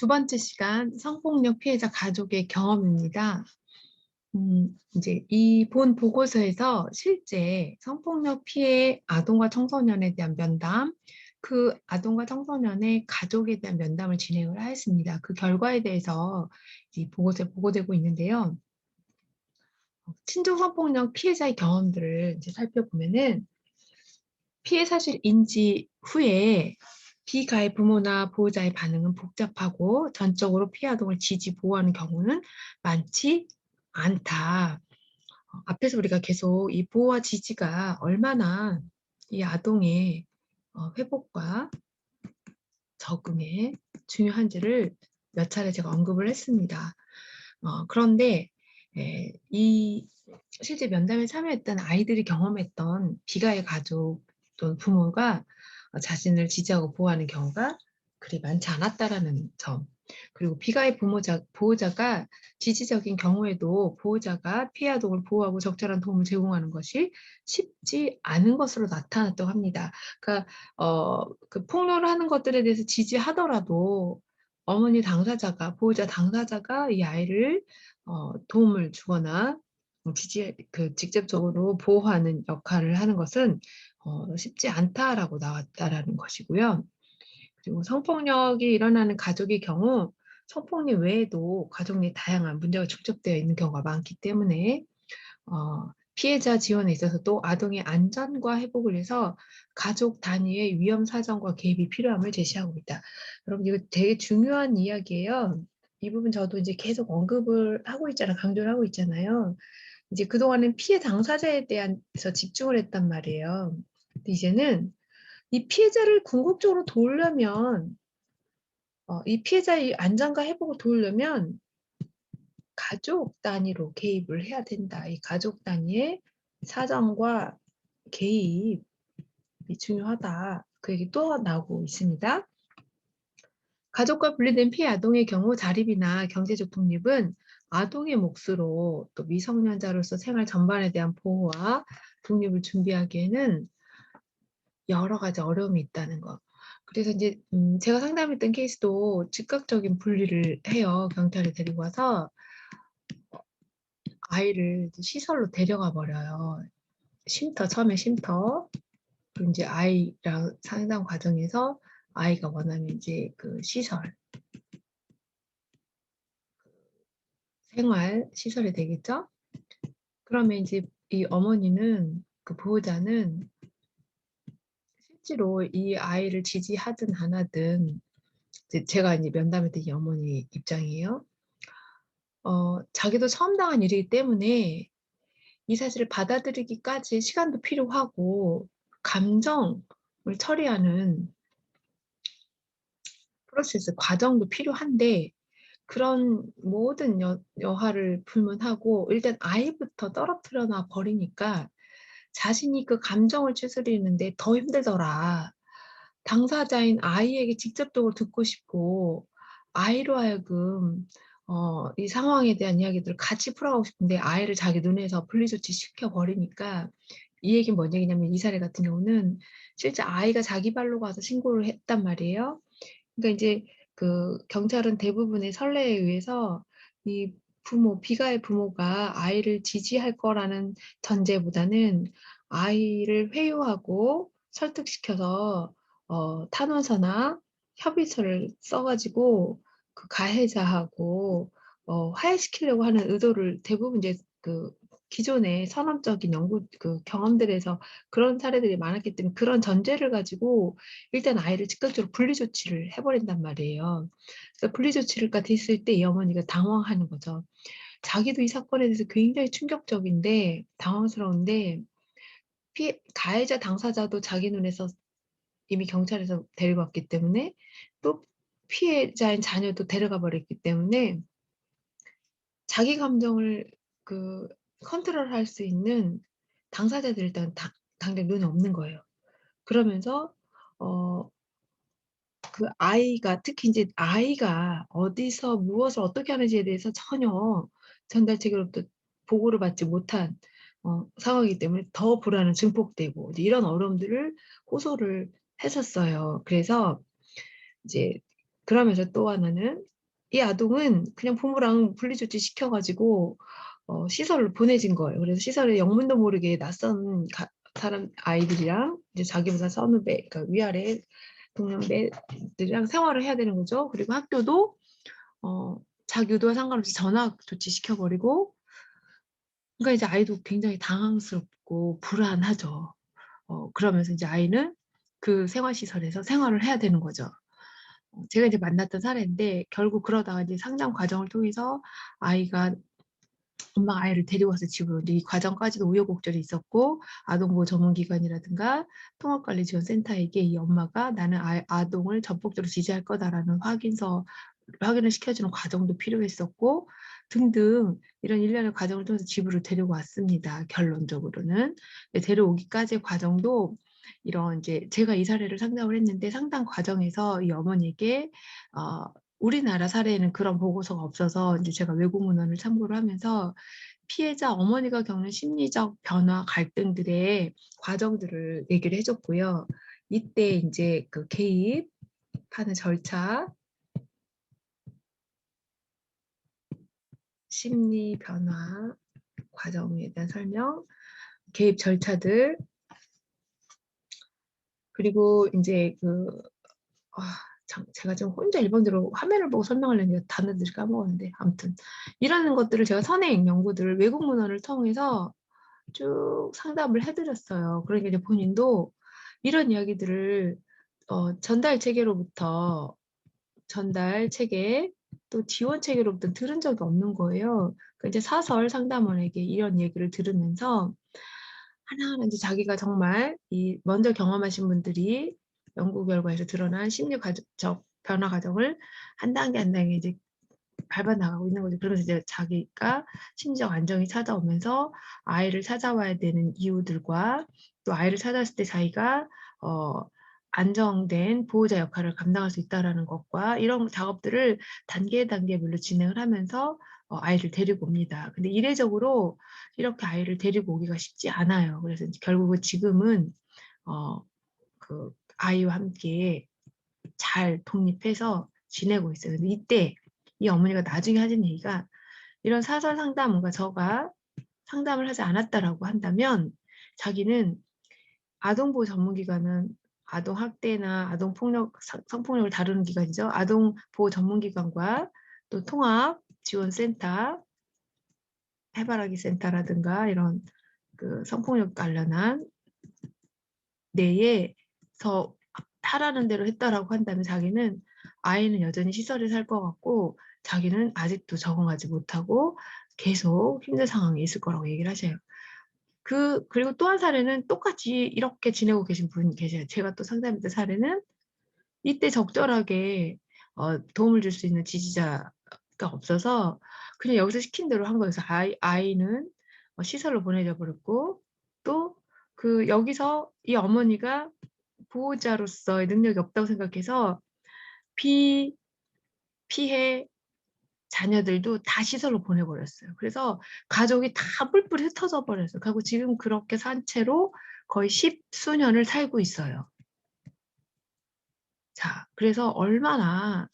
두 번째 시간 성폭력 피해자 가족의 경험입니다. 이제 이 본 보고서에서 실제 성폭력 피해 아동과 청소년에 대한 면담, 그 아동과 청소년의 가족에 대한 면담을 진행을 하였습니다. 그 결과에 대해서 이 보고서에 보고되고 있는데요. 친족 성폭력 피해자의 경험들을 이제 살펴보면은 피해 사실 인지 후에 피가해 부모나 보호자의 반응은 복잡하고 전적으로 피해 아동을 지지 보호하는 경우는 많지 않다. 앞에서 우리가 계속 이 보호와 지지가 얼마나 이 아동의 회복과 적응에 중요한지를 몇 차례 제가 언급을 했습니다. 그런데 이 실제 면담에 참여했던 아이들이 경험했던 비가해 가족 또는 부모가 자신을 지지하고 보호하는 경우가 그리 많지 않았다라는 점. 그리고 비가해 보호자가 지지적인 경우에도 보호자가 피해 아동을 보호하고 적절한 도움을 제공하는 것이 쉽지 않은 것으로 나타났다고 합니다. 그러니까 그 폭로를 하는 것들에 대해서 지지하더라도 어머니 당사자가 보호자 당사자가 이 아이를 도움을 주거나 직접적으로 보호하는 역할을 하는 것은 쉽지 않다라고 나왔다라는 것이고요. 그리고 성폭력이 일어나는 가족의 경우 성폭력 외에도 가족 내 다양한 문제가 축적되어 있는 경우가 많기 때문에 피해자 지원에 있어서도 아동의 안전과 회복을 위해서 가족 단위의 위험 사정과 개입이 필요함을 제시하고 있다. 여러분 이거 되게 중요한 이야기예요. 이 부분 저도 이제 계속 언급을 하고 있잖아요. 강조를 하고 있잖아요. 이제 그동안은 피해 당사자에 대해서 집중을 했단 말이에요. 근데 이제는 이 피해자를 궁극적으로 도우려면 이 피해자의 안전과 회복을 도우려면 가족 단위로 개입을 해야 된다. 이 가족 단위의 사정과 개입이 중요하다. 그 얘기 또 나오고 있습니다. 가족과 분리된 피해 아동의 경우 자립이나 경제적 독립은 아동의 몫으로 또 미성년자로서 생활 전반에 대한 보호와 독립을 준비하기에는 여러 가지 어려움이 있다는 거. 그래서 이제 제가 상담했던 케이스도 즉각적인 분리를 해요. 경찰에 데리고 와서 아이를 시설로 데려가 버려요. 처음에 쉼터, 그리고 이제 아이랑 상담 과정에서 아이가 원하는 이제 그 시설, 생활 시설이 되겠죠? 그러면 이제 이 어머니는 그 보호자는 실제로 이 아이를 지지하든 안 하든 제가 이제 면담했던 이 어머니 입장이에요. 자기도 처음 당한 일이기 때문에 이 사실을 받아들이기까지 시간도 필요하고 감정을 처리하는 프로세스 과정도 필요한데 그런 모든 여하를 불문하고 일단 아이부터 떨어뜨려 놔 버리니까 자신이 그 감정을 추스리는데 더 힘들더라. 당사자인 아이에게 직접적으로 듣고 싶고 아이로 하여금 이 상황에 대한 이야기들을 같이 풀어가고 싶은데 아이를 자기 눈에서 분리조치시켜 버리니까 이 얘기는 뭔 얘기냐면 이 사례 같은 경우는 실제 아이가 자기 발로 가서 신고를 했단 말이에요. 그러니까 이제 그 경찰은 대부분의 선례에 의해서 이 비가의 부모가 아이를 지지할 거라는 전제보다는 아이를 회유하고 설득시켜서 탄원서나 협의서를 써 가지고 그 가해자하고 화해시키려고 하는 의도를 대부분 이제 그 기존의 선언적인 연구 경험들에서 그런 사례들이 많았기 때문에 그런 전제를 가지고 일단 아이를 즉각적으로 분리 조치를 해 버린단 말이에요. 그래서 분리 조치가 됐을 때 이 어머니가 당황하는 거죠. 자기도 이 사건에 대해서 굉장히 충격적인데 당황스러운데 가해자 당사자도 자기 눈에서 이미 경찰에서 데리고 왔기 때문에 또 피해자인 자녀도 데려가 버렸기 때문에 자기 감정을 그 컨트롤할 수 있는 당사자들이 일단 당장 눈에 없는 거예요. 그러면서 어 아이가 특히 인제 아이가 어디서 무엇을 어떻게 하는지에 대해서 전혀 전달체계로부터 보고를 받지 못한 상황이기 때문에 더 불안은 증폭되고 이제 이런 어려움들을 호소를 했었어요. 그래서 이제 그러면서 또 하나는 이 아동은 그냥 부모랑 분리조치 시켜 가지고 시설로 보내진 거예요. 그래서 시설에 영문도 모르게 낯선 사람 아이들이랑 이제 자기보다 선후배 그러니까 위아래 동년배들이랑 생활을 해야 되는 거죠. 그리고 학교도 어 자기 의도와 상관없이 전학 조치시켜 버리고 그러니까 이제 아이도 굉장히 당황스럽고 불안하죠. 그러면서 이제 아이는 그 생활시설에서 생활을 해야 되는 거죠. 제가 이제 만났던 사례인데 결국 그러다가 이제 상담 과정을 통해서 아이가 엄마가 아이를 데리고 와서 집으로 인제 이 과정까지도 우여곡절이 있었고 아동보호 전문기관이라든가 통합관리지원센터에게 이 엄마가 "나는 아동을 전폭적으로 지지할 거다."라는 확인을 시켜 주는 과정도 필요했었고 등등 이런 일련의 과정을 통해서 집으로 데리고 왔습니다, 결론적으로는. 근데 데려오기까지의 과정도 이런 인제 제가 이 사례를 상담을 했는데 상담 과정에서 이 어머니에게 어 우리나라 사례에는 그런 보고서가 없어서 인제 제가 외국 문헌을 참고를 하면서 피해자 어머니가 겪는 심리적 변화, 갈등들의 과정들을 얘기를 해 줬고요. 이때 인제 그 개입하는 절차, 심리 변화 과정에 대한 설명, 개입 절차들 그리고 인제 참 제가 지금 혼자 일방적으로 화면을 보고 설명하려니까 단어들을 까먹었는데 아무튼 이런 것들을 제가 선행 연구들을 외국 문헌을 통해서 쭉 상담을 해 드렸어요. 그러니까 이제 본인도 이런 이야기들을 전달 체계로부터 전달 체계 또 지원 체계로부터 들은 적이 없는 거예요. 그 이제 사설 상담원에게 이런 얘기를 들으면서 하나하나 인제 자기가 정말 이 먼저 경험하신 분들이 연구 결과에서 드러난 심리 적 변화 과정을 한 단계 한 단계 이제 밟아 나가고 있는 거죠. 그러면서 이제 자기가 심리적 안정이 찾아오면서 아이를 찾아와야 되는 이유들과 또 아이를 찾아왔을 때 자기가 어 안정된 보호자 역할을 감당할 수 있다라는 것과 이런 작업들을 단계 단계별로 진행을 하면서 아이를 데리고 옵니다. 근데 이례적으로 이렇게 아이를 데리고 오기가 쉽지 않아요. 그래서 인제 결국은 지금은 어 아이와 함께 잘 독립해서 지내고 있어요. 근데 이때 이 어머니가 나중에 하신 얘기가 이런 사설 상담원과 저가 상담을 하지 않았다라고 한다면 자기는 아동보호 전문기관은 아동 학대나 아동 폭력 성폭력을 다루는 기관이죠. 아동 보호 전문기관과 또 통합 지원센터, 해바라기 센터라든가 이런 그 성폭력 관련한 내에서 하라는 대로 했다라고 한다면 자기는 아이는 여전히 시설에 살 것 같고 자기는 아직도 적응하지 못하고 계속 힘든 상황에 있을 거라고 얘기를 하셔요. 그리고 또 한 사례는 똑같이 이렇게 지내고 계신 분이 계셔요. 제가 또 상담했던 사례는 이때 적절하게 도움을 줄 수 있는 지지자가 없어서 그냥 여기서 시킨 대로 한 거예요. 그래서 아이는 시설로 보내져 버렸고 또 여기서 이 어머니가 보호자로서의 능력이 없다고 생각해서 피 피해 자녀들도 다 시설로 보내 버렸어요. 그래서 가족이 다 뿔뿔이 흩어져 버렸어요. 그리고 지금 그렇게 산 채로 거의 십수년을 살고 있어요. 자, 그래서 얼마나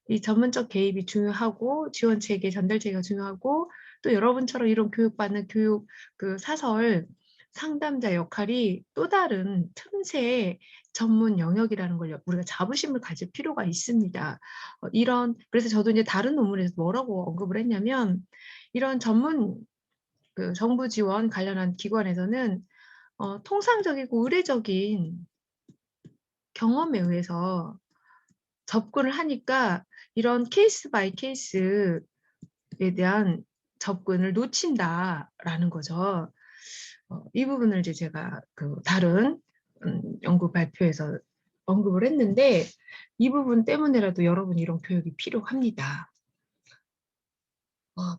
이 전문적 개입이 중요하고 지원 체계, 전달 체계가 중요하고 또 여러분처럼 이런 교육받는 사설 상담자 역할이 또 다른 틈새 전문 영역이라는 걸 우리가 자부심을 가질 필요가 있습니다. 그래서 저도 이제 다른 논문에서 뭐라고 언급을 했냐면 이런 전문 정부 지원 관련한 기관에서는 통상적이고 의례적인 경험에 의해서 접근을 하니까 이런 케이스 바이 케이스에 대한 접근을 놓친다라는 거죠. 이 부분을 이제 제가 다른 연구 발표에서 언급을 했는데 이 부분 때문에라도 여러분 이런 교육이 필요합니다.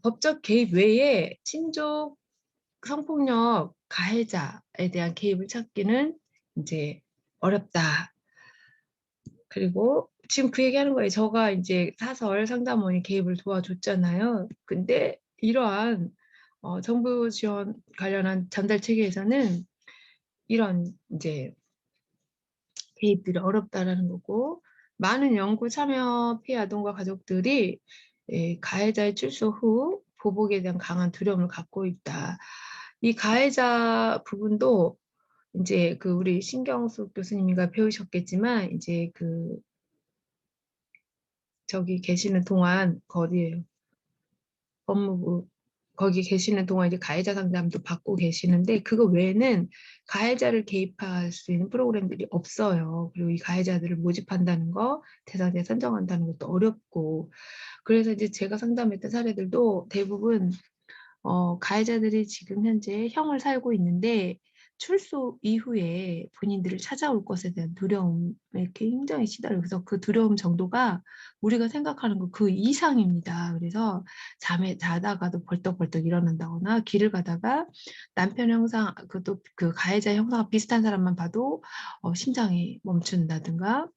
법적 개입 외에 친족 성폭력 가해자에 대한 개입을 찾기는 인제 어렵다. 그리고 지금 그 얘기하는 거예요. 저가 인제 사설 상담원이 개입을 도와줬잖아요. 근데 이러한 정부 지원 관련한 전달 체계에서는 이런 인제 개입들이 어렵다라는 거고 많은 연구 참여 피해 아동과 가족들이 가해자의 출소 후 보복에 대한 강한 두려움을 갖고 있다. 이 가해자 부분도 인제 그 우리 신경숙 교수님인가 배우셨겠지만 이제 그 저기 계시는 동안 어디에요? 법무부 거기 계시는 동안 이제 가해자 상담도 받고 계시는데 그거 외에는 가해자를 개입할 수 있는 프로그램들이 없어요. 그리고 이 가해자들을 모집한다는 거, 대상자 선정한다는 것도 어렵고. 그래서 이제 제가 상담했던 사례들도 대부분 가해자들이 지금 현재 형을 살고 있는데 출소 이후에 본인들을 찾아올 것에 대한 두려움에 굉장히 시달려요. 그래서 그 두려움 정도가 우리가 생각하는 것 그 이상입니다. 그래서 잠에 자다가도 벌떡벌떡 일어난다거나 길을 가다가 남편 형상 또 그 가해자 형사가 비슷한 사람만 봐도 심장이 멈춘다든가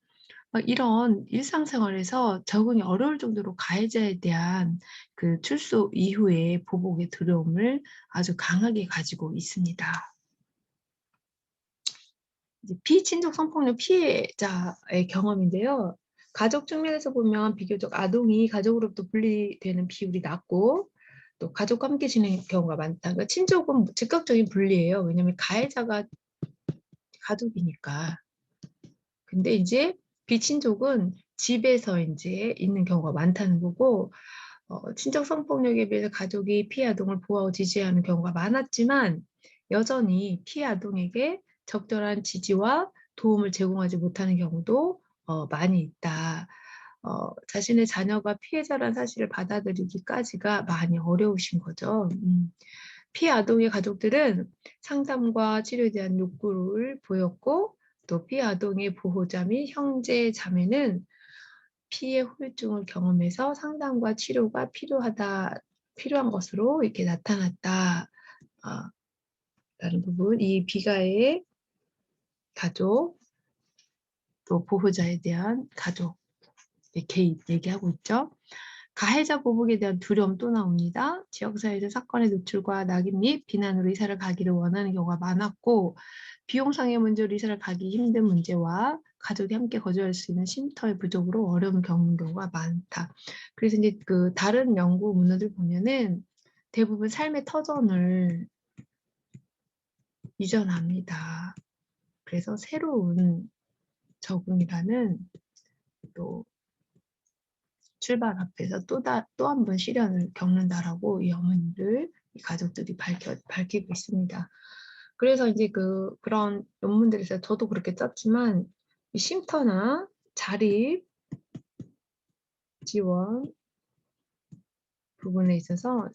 막 이런 일상생활에서 적응이 어려울 정도로 가해자에 대한 그 출소 이후에 보복의 두려움을 아주 강하게 가지고 있습니다. 이제 비친족 성폭력 피해자의 경험인데요. 가족 측면에서 보면 비교적 아동이 가족으로부터 분리되는 비율이 낮고 또 가족과 함께 지내는 경우가 많다. 그러니까 친족은 즉각적인 분리예요. 왜냐하면 가해자가 가족이니까. 근데 이제 비친족은 집에서 인제 있는 경우가 많다는 거고 친족 성폭력에 비해서 가족이 피해 아동을 보호하고 지지하는 경우가 많았지만 여전히 피해 아동에게 적절한 지지와 도움을 제공하지 못하는 경우도 많이 있다. 자신의 자녀가 피해자라는 사실을 받아들이기까지가 많이 어려우신 거죠. 피해 아동의 가족들은 상담과 치료에 대한 욕구를 보였고 또 피해 아동의 보호자 및 형제 자매는 피해 후유증을 경험해서 상담과 치료가 필요한 것으로 이렇게 나타났다. 아 라는 부분. 이 비가해의 가족 또 보호자에 대한 가족의 개입 얘기하고 있죠. 가해자 보복에 대한 두려움 또 나옵니다. 지역사회에서 사건의 노출과 낙인 및 비난으로 이사를 가기를 원하는 경우가 많았고 비용상의 문제로 이사를 가기 힘든 문제와 가족이 함께 거주할 수 있는 쉼터의 부족으로 어려움을 겪는 경우가 많다. 그래서 이제 그 다른 연구 문헌들 보면은 대부분 삶의 터전을 이전합니다. 그래서 새로운 적응이라는 또 출발 앞에서 또 한 번 시련을 겪는다라고 이 어머니들, 이 가족들이 밝히고 있습니다. 그래서 이제 그런 논문들에서 저도 그렇게 썼지만 이 쉼터나 자립 지원 부분에 있어서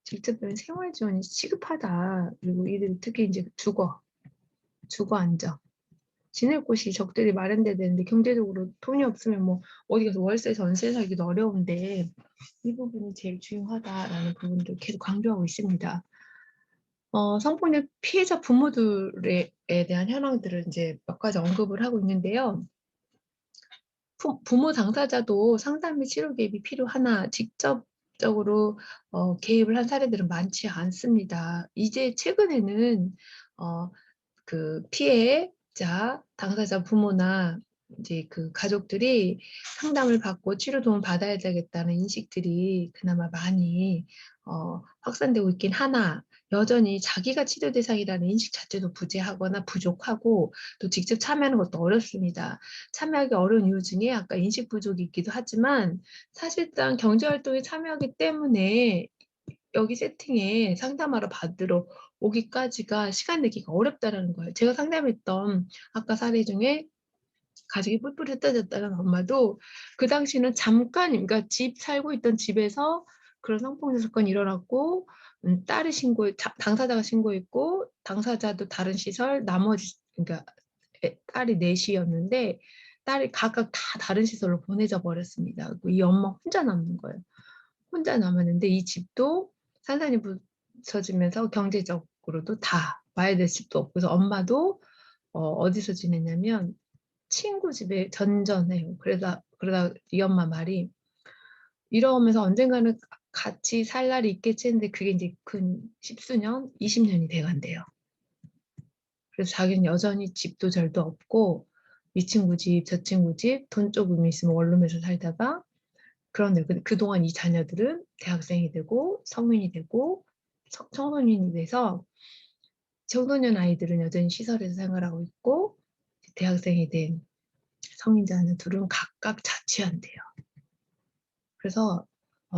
직접적인 생활 지원이 시급하다. 그리고 이들이 특히 이제 주거 안정, 지낼 곳이 적절히 마련돼야 되는데 경제적으로 돈이 없으면 뭐 어디 가서 월세, 전세 살기도 어려운데 이 부분이 제일 중요하다라는 부분도 계속 강조하고 있습니다. 성폭력 피해자 부모들에 대한 현황들을 인제 몇 가지 언급을 하고 있는데요. 부모 당사자도 상담 및 치료 개입이 필요하나 직접적으로 개입을 한 사례들은 많지 않습니다. 이제 최근에는 어 피해자 당사자 부모나 인제 그 가족들이 상담을 받고 치료 도움을 받아야 되겠다는 인식들이 그나마 많이 확산되고 있긴 하나 여전히 자기가 치료 대상이라는 인식 자체도 부재하거나 부족하고 또 직접 참여하는 것도 어렵습니다. 참여하기 어려운 이유 중에 아까 인식 부족이 있기도 하지만 사실상 경제 활동에 참여하기 때문에 여기 세팅에 상담하러 받으러 오기까지가 시간 내기가 어렵다라는 거예요. 제가 상담했던 아까 사례 중에 가족이 뿔뿔이 흩어졌다는 엄마도 그 당시는 잠깐 그러니까 살고 있던 집에서 그런 성폭력 사건이 일어났고 딸이 당사자가 신고했고 당사자도 다른 시설 나머지 그러니까 딸이 넷 이었는데 딸이 각각 다 다른 시설로 보내져 버렸습니다. 이 엄마 혼자 남는 거예요. 혼자 남았는데 이 집도 산산이 붙여지면서 경제적으로도 다 와야 될 집도 없고 그래서 엄마도 어디서 지냈냐면 친구 집에 전전해요. 그러다 이 엄마 말이 이러면서 언젠가는 같이 살 날이 있겠지 했는데 그게 인제 근 십수년, 20년이 돼 간대요. 그래서 자기는 여전히 집도 절도 없고 이 친구 집, 저 친구 집, 돈 조금 있으면 원룸에서 살다가 그런데 그동안 이 자녀들은 대학생이 되고 성인이 되고 청소년이 돼서 청소년 아이들은 여전히 시설에서 생활하고 있고 대학생이 된 성인 자녀 둘은 각각 자취한대요. 그래서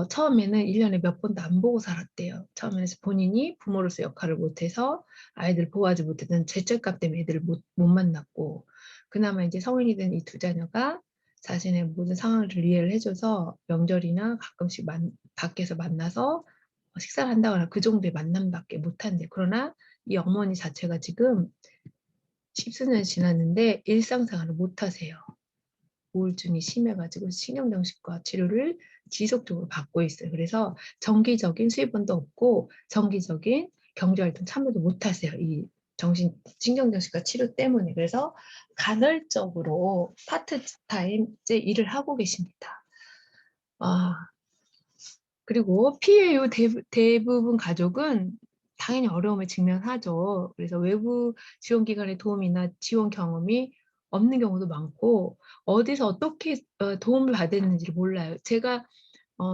처음에는 1 년에 몇 번도 안 보고 살았대요. 처음에는 본인이 부모로서 역할을 못해서 아이들을 보호하지 못했던 죄책감 때문에 애들을 못 만났고 그나마 이제 성인이 된 이 두 자녀가 자신의 모든 상황을 이해를 해 줘서 명절이나 가끔씩 밖에서 만나서 식사를 한다거나 그 정도의 만남밖에 못 한대요. 그러나 이 어머니 자체가 지금 십수년이 지났는데 일상생활을 못 하세요. 우울증이 심해 가지고 신경정신과 치료를 지속적으로 받고 있어요. 그래서 정기적인 수입원도 없고 정기적인 경제활동 참여도 못 하세요. 이 신경정신과 치료 때문에. 그래서 간헐적으로 파트타임 이제 일을 하고 계십니다. 아 그리고 피해 이후 대부분 가족은 당연히 어려움에 직면하죠. 그래서 외부 지원 기관의 도움이나 지원 경험이 없는 경우도 많고 어디서 어떻게 도움을 받았는지를 몰라요. 제가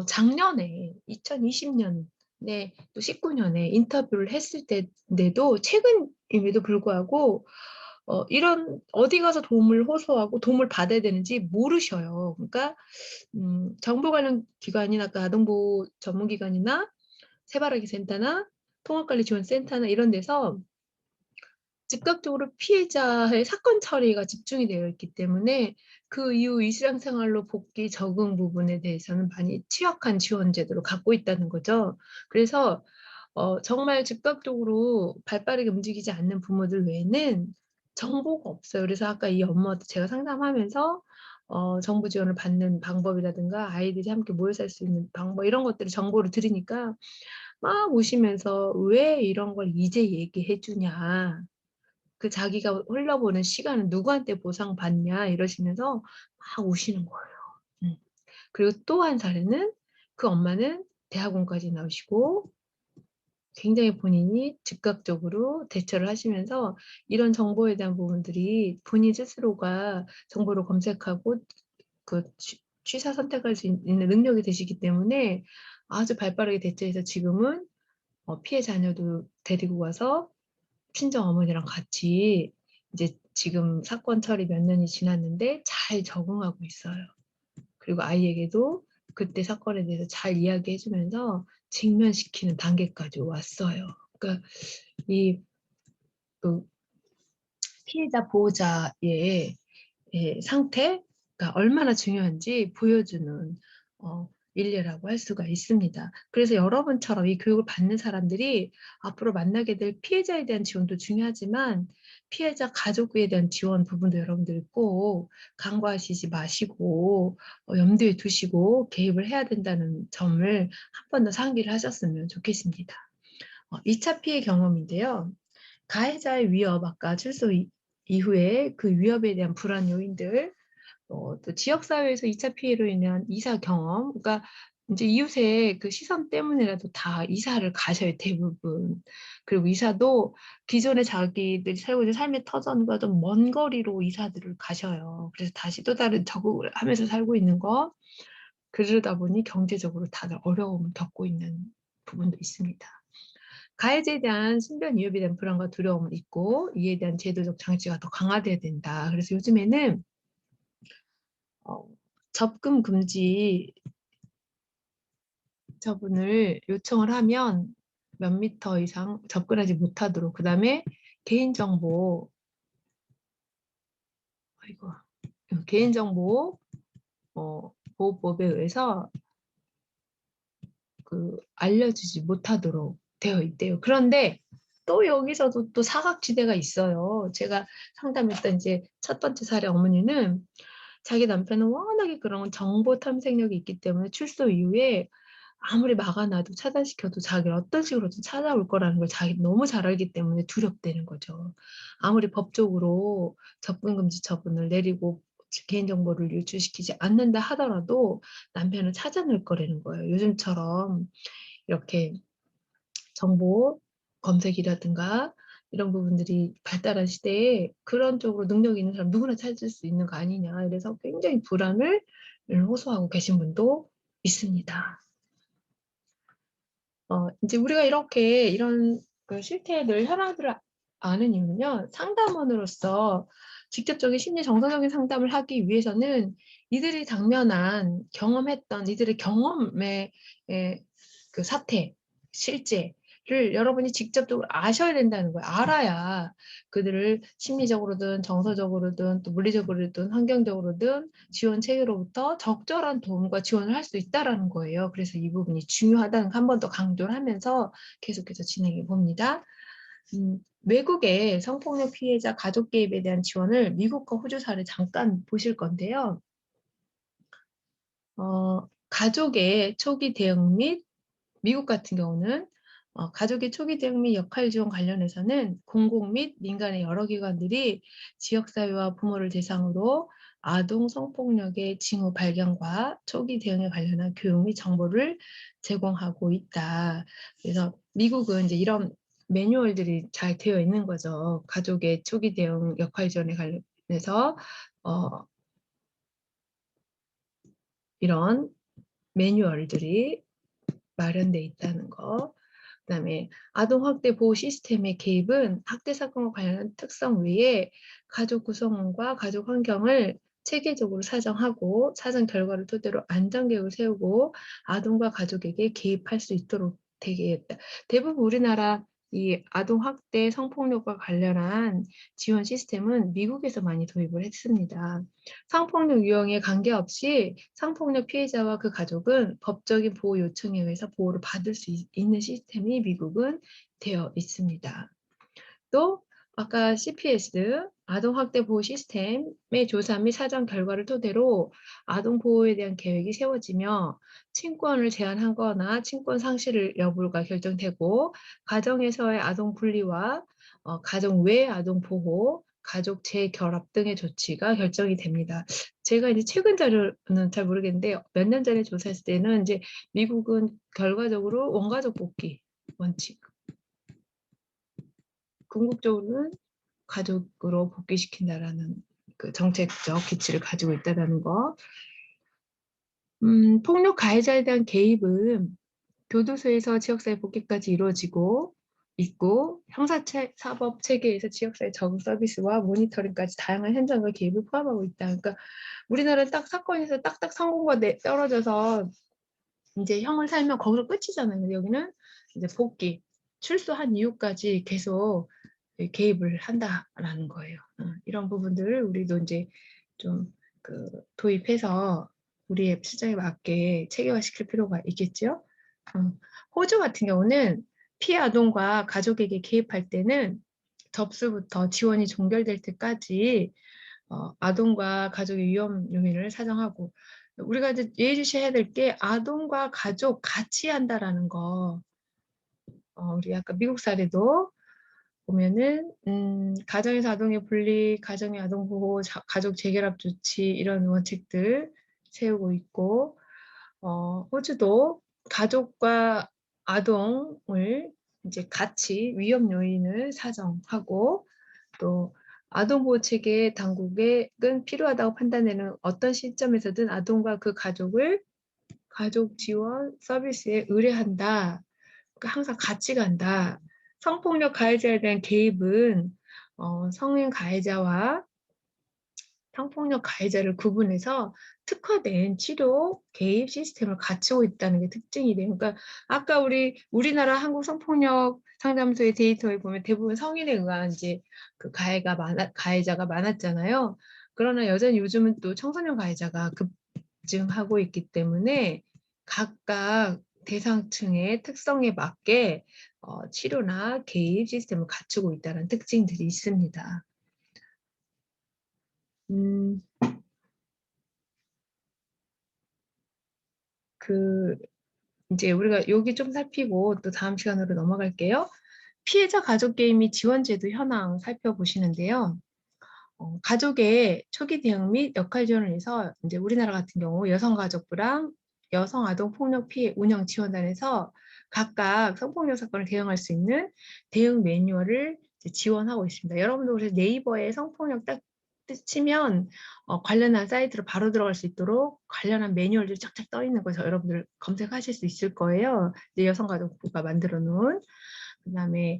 작년에 2020년에 또 19년에 인터뷰를 했을 때인데도 최근임에도 불구하고 이런 어디 가서 도움을 호소하고 도움을 받아야 되는지 모르셔요. 그러니까 정보 관련 기관이나 아까 아동보호 전문기관이나 새바라기 센터나 통합관리지원센터나 이런 데서 즉각적으로 피해자의 사건 처리가 집중이 되어 있기 때문에 그 이후 일상생활로 복귀 적응 부분에 대해서는 많이 취약한 지원 제도를 갖고 있다는 거죠. 그래서 정말 즉각적으로 발빠르게 움직이지 않는 부모들 외에는 정보가 없어요. 그래서 아까 이 엄마도 제가 상담하면서 정부 지원을 받는 방법이라든가 아이들이 함께 모여 살 수 있는 방법 이런 것들을 정보를 들으니까 막 우시면서 "왜 이런 걸 이제 얘기해 주냐. 그 자기가 흘려보낸 시간은 누구한테 보상받냐." 이러시면서 막 우시는 거예요. 음. 그리고 또 한 사례는 그 엄마는 대학원까지 나오시고 굉장히 본인이 즉각적으로 대처를 하시면서 이런 정보에 대한 부분들이 본인 스스로가 정보를 검색하고 그 취사 선택할 수 있는 능력이 되시기 때문에 아주 발빠르게 대처해서 지금은 피해 자녀도 데리고 가서 친정어머니랑 같이 이제 지금 사건 처리 몇 년이 지났는데 잘 적응하고 있어요. 그리고 아이에게도 그때 사건에 대해서 잘 이야기해 주면서 직면시키는 단계까지 왔어요. 그러니까 이 그 피해자 보호자의 상태가 얼마나 중요한지 보여주는 일례라고 할 수가 있습니다. 그래서 여러분처럼 이 교육을 받는 사람들이 앞으로 만나게 될 피해자에 대한 지원도 중요하지만 피해자 가족에 대한 지원 부분도 여러분들이 꼭 간과하시지 마시고 염두에 두시고 개입을 해야 된다는 점을 한 번 더 상기를 하셨으면 좋겠습니다. 2차 피해 경험인데요. 가해자의 위협 아까 출소 이후에 그 위협에 대한 불안 요인들 또 지역 사회에서 2차 피해로 인한 이사 경험 그러니까 인제 이웃의 그 시선 때문에라도 다 이사를 가셔요 대부분. 그리고 이사도 기존에 자기들이 살고 있는 삶의 터전과 좀 먼 거리로 이사들을 가셔요. 그래서 다시 또 다른 적응을 하면서 살고 있는 거 그러다 보니 경제적으로 다들 어려움을 겪고 있는 부분도 있습니다. 가해자에 대한 신변 위협에 대한 불안과 두려움을 잊고 이에 대한 제도적 장치가 더 강화돼야 된다. 그래서 요즘에는 어 접근 금지 처분을 요청을 하면 몇 미터 이상 접근하지 못하도록 그다음에 개인정보 아이고 개인정보 보호법에 의해서 알려주지 못하도록 되어 있대요. 그런데 또 여기서도 또 사각지대가 있어요. 제가 상담했던 이제 첫 번째 사례 어머니는 자기 남편은 워낙에 그런 정보 탐색력이 있기 때문에 출소 이후에 아무리 막아 놔도 차단시켜도 자기를 어떤 식으로든 찾아올 거라는 걸 자기는 너무 잘 알기 때문에 두렵다는 거죠. 아무리 법적으로 접근 금지 처분을 내리고 개인정보를 유출시키지 않는다 하더라도 남편은 찾아낼 거라는 거예요. 요즘처럼 이렇게 정보 검색이라든가 이런 부분들이 발달한 시대에 그런 쪽으로 능력이 있는 사람 누구나 찾을 수 있는 거 아니냐 이래서 굉장히 불안을 호소하고 계신 분도 있습니다. 인제 우리가 이렇게 이런 그 실태들 현황들을 아는 이유는요. 상담원으로서 직접적인 심리 정서적인 상담을 하기 위해서는 이들이 당면한 경험했던 이들의 경험의 그 사태, 실제를 여러분이 직접적으로 아셔야 된다는 거예요. 알아야 그들을 심리적으로든 정서적으로든 또 물리적으로든 환경적으로든 지원 체계로부터 적절한 도움과 지원을 할 수 있다라는 거예요. 그래서 이 부분이 중요하다는 거 한 번 더 강조를 하면서 계속해서 진행해 봅니다. 외국의 성폭력 피해자 가족 개입에 대한 지원을 미국과 호주 사례 잠깐 보실 건데요. 가족의 초기 대응 및 미국 같은 경우는 가족의 초기 대응 및 역할 지원 관련해서는 공공 및 민간의 여러 기관들이 지역사회와 부모를 대상으로 아동 성폭력의 징후 발견과 초기 대응에 관련한 교육 및 정보를 제공하고 있다. 그래서 미국은 이제 이런 매뉴얼들이 잘 되어 있는 거죠. 가족의 초기 대응 역할 지원에 관련해서 어 이런 매뉴얼들이 마련돼 있다는 거. 그다음에 아동 학대 보호 시스템의 개입은 학대 사건과 관련한 특성 외에 가족 구성원과 가족 환경을 체계적으로 사정하고 사정 결과를 토대로 안전 계획을 세우고 아동과 가족에게 개입할 수 있도록 되게 했다. 대부분 우리나라 이 아동 학대 성폭력과 관련한 지원 시스템은 미국에서 많이 도입을 했습니다. 성폭력 유형에 관계없이 성폭력 피해자와 그 가족은 법적인 보호 요청에 의해서 보호를 받을 수 있는 시스템이 미국은 되어 있습니다. 또 아까 CPS 아동학대 보호 시스템의 조사 및 사전 결과를 토대로 아동 보호에 대한 계획이 세워지며 친권을 제한하거나 친권 상실 여부가 결정되고 가정에서의 아동 분리와 가정 외 아동 보호, 가족 재결합 등의 조치가 결정이 됩니다. 제가 이제 최근 자료는 잘 모르겠는데 몇 년 전에 조사했을 때는 이제 미국은 결과적으로 원가족 복귀 원칙, 궁극적으로는 가족으로 복귀시킨다라는 그 정책적 기치를 가지고 있다라는 거. 폭력 가해자에 대한 개입은 교도소에서 지역사회 복귀까지 이루어지고 있고 형사사법 체계에서 지역사회 적응 서비스와 모니터링까지 다양한 현장과 개입을 포함하고 있다. 그러니까 우리나라는 딱 사건에서 딱딱 선고가 떨어져서 인제 형을 살면 거기서 끝이잖아요. 근데 여기는 이제 복귀, 출소한 이후까지 계속 개입을 한다라는 거예요. 이런 부분들을 우리도 인제 좀 도입해서 우리의 실정에 맞게 체계화시킬 필요가 있겠죠. 호주 같은 경우는 피해 아동과 가족에게 개입할 때는 접수부터 지원이 종결될 때까지 아동과 가족의 위험 요인을 사정하고 우리가 이제 예의주시해야 될 게 아동과 가족 같이 한다라는 거. 우리 아까 미국 사례도 보면은 가정에서 아동의 분리, 가정의 아동 보호, 가족 재결합 조치 이런 원칙들 세우고 있고 호주도 가족과 아동을 이제 같이 위험 요인을 사정하고 또 아동보호 체계 당국은 필요하다고 판단되는 어떤 시점에서든 아동과 그 가족을 가족 지원 서비스에 의뢰한다. 그러니까 항상 같이 간다. 성폭력 가해자에 대한 개입은 성인 가해자와 성폭력 가해자를 구분해서 특화된 치료 개입 시스템을 갖추고 있다는 게 특징이 돼요. 그러니까 아까 우리나라 한국 성폭력 상담소의 데이터에 보면 대부분 성인에 의한 이제 그 가해자가 많았잖아요. 그러나 여전히 요즘은 또 청소년 가해자가 급증하고 있기 때문에 각각 대상층의 특성에 맞게 치료나 개입 시스템을 갖추고 있다는 특징들이 있습니다. 음. 그 인제 우리가 요기 좀 살피고 또 다음 시간으로 넘어갈게요. 피해자 가족 개입 및 지원 제도 현황 살펴보시는데요. 가족의 초기 대응 및 역할 지원을 위해서 인제 우리나라 같은 경우 여성가족부랑 여성 아동 폭력 피해 운영 지원단에서 각각 성폭력 사건을 대응할 수 있는 대응 매뉴얼을 이제 지원하고 있습니다. 여러분도 그래서 네이버에 성폭력 딱 치면 관련한 사이트로 바로 들어갈 수 있도록 관련한 매뉴얼들이 쫙쫙 떠 있는 거 여러분들 검색하실 수 있을 거예요. 이제 여성가족부가 만들어 놓은. 그다음에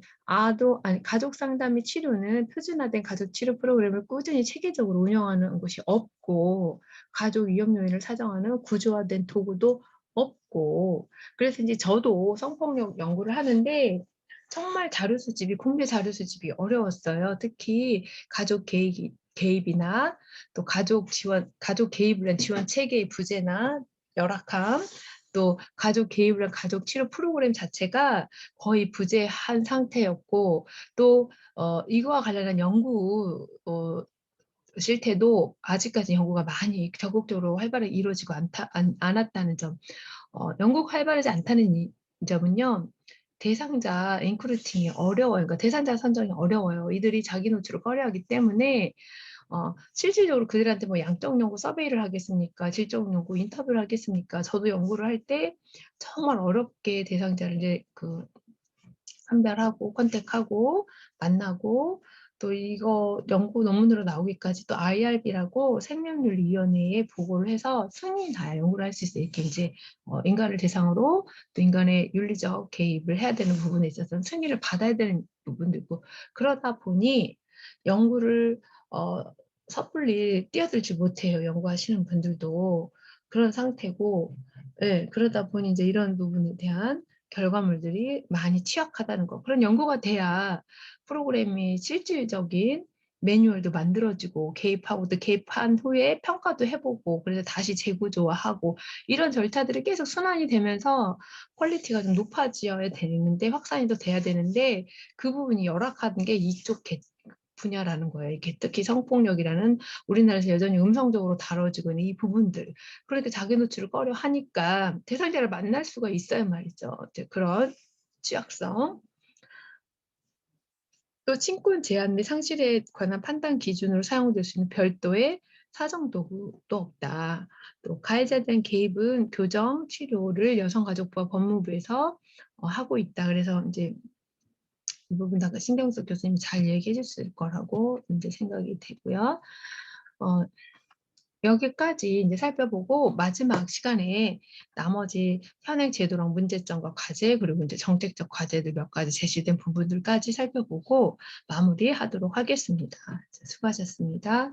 가족 상담 및 치료는 표준화된 가족 치료 프로그램을 꾸준히 체계적으로 운영하는 곳이 없고, 가족 위험 요인을 사정하는 구조화된 도구도 없고, 그래서 이제 저도 성폭력 연구를 하는데 정말 자료 수집이, 국내 자료 수집이 어려웠어요. 특히 가족 개입이나 또 가족 개입을 위한 지원 체계의 부재나 열악함, 또 가족 개입을 위한 가족 치료 프로그램 자체가 거의 부재한 상태였고, 또 이거와 관련한 연구 실태도 아직까지 연구가 많이 적극적으로 활발하게 이루어지고 않았다는 점. 연구가 활발하지 않다는 점은요, 대상자 인크루팅이 어려워요. 그러니까 대상자 선정이 어려워요. 이들이 자기 노출을 꺼려하기 때문에 실질적으로 그들한테 뭐 양적 연구 서베이를 하겠습니까? 질적 연구 인터뷰를 하겠습니까? 저도 연구를 할 때 정말 어렵게 대상자를 이제 선별하고 컨택하고 만나고, 또 이거 연구 논문으로 나오기까지 또 IRB라고 생명윤리위원회에 보고를 해서 승인이 나야 연구를 할 수 있어요. 이렇게 이제 인간을 대상으로 또 인간의 윤리적 개입을 해야 되는 부분에 있어서는 승인을 받아야 되는 부분도 있고, 그러다 보니 연구를 섣불리 뛰어들지 못해요. 연구하시는 분들도 그런 상태고, 예, 그러다 보니 이제 이런 부분에 대한 결과물들이 많이 취약하다는 거. 그런 연구가 돼야 프로그램이 실질적인 매뉴얼도 만들어지고 개입하고, 또 개입한 후에 평가도 해보고, 그래서 다시 재구조화하고, 이런 절차들이 계속 순환이 되면서 퀄리티가 좀 높아져야 되는데, 확산이 더 돼야 되는데, 그 부분이 열악한 게 이쪽 분야라는 거예요. 이게 특히 성폭력이라는 우리나라에서 여전히 음성적으로 다뤄지고 있는 이 부분들. 그러니까 자기 노출을 꺼려 하니까 대상자를 만날 수가 있어야 말이죠. 그런 취약성. 또 친권 제한 및 상실에 관한 판단 기준으로 사용될 수 있는 별도의 사정 도구도 없다. 또 가해자에 대한 개입은 교정, 치료를 여성가족부와 법무부에서 하고 있다. 그래서 이제 이 부분 다 신경숙 교수님이 잘 얘기해 줬을 거라고 이제 생각이 되고요. 어, 여기까지 이제 살펴보고 마지막 시간에 나머지 현행 제도랑 문제점과 과제, 그리고 이제 정책적 과제들 몇 가지 제시된 부분들까지 살펴보고 마무리하도록 하겠습니다. 수고하셨습니다.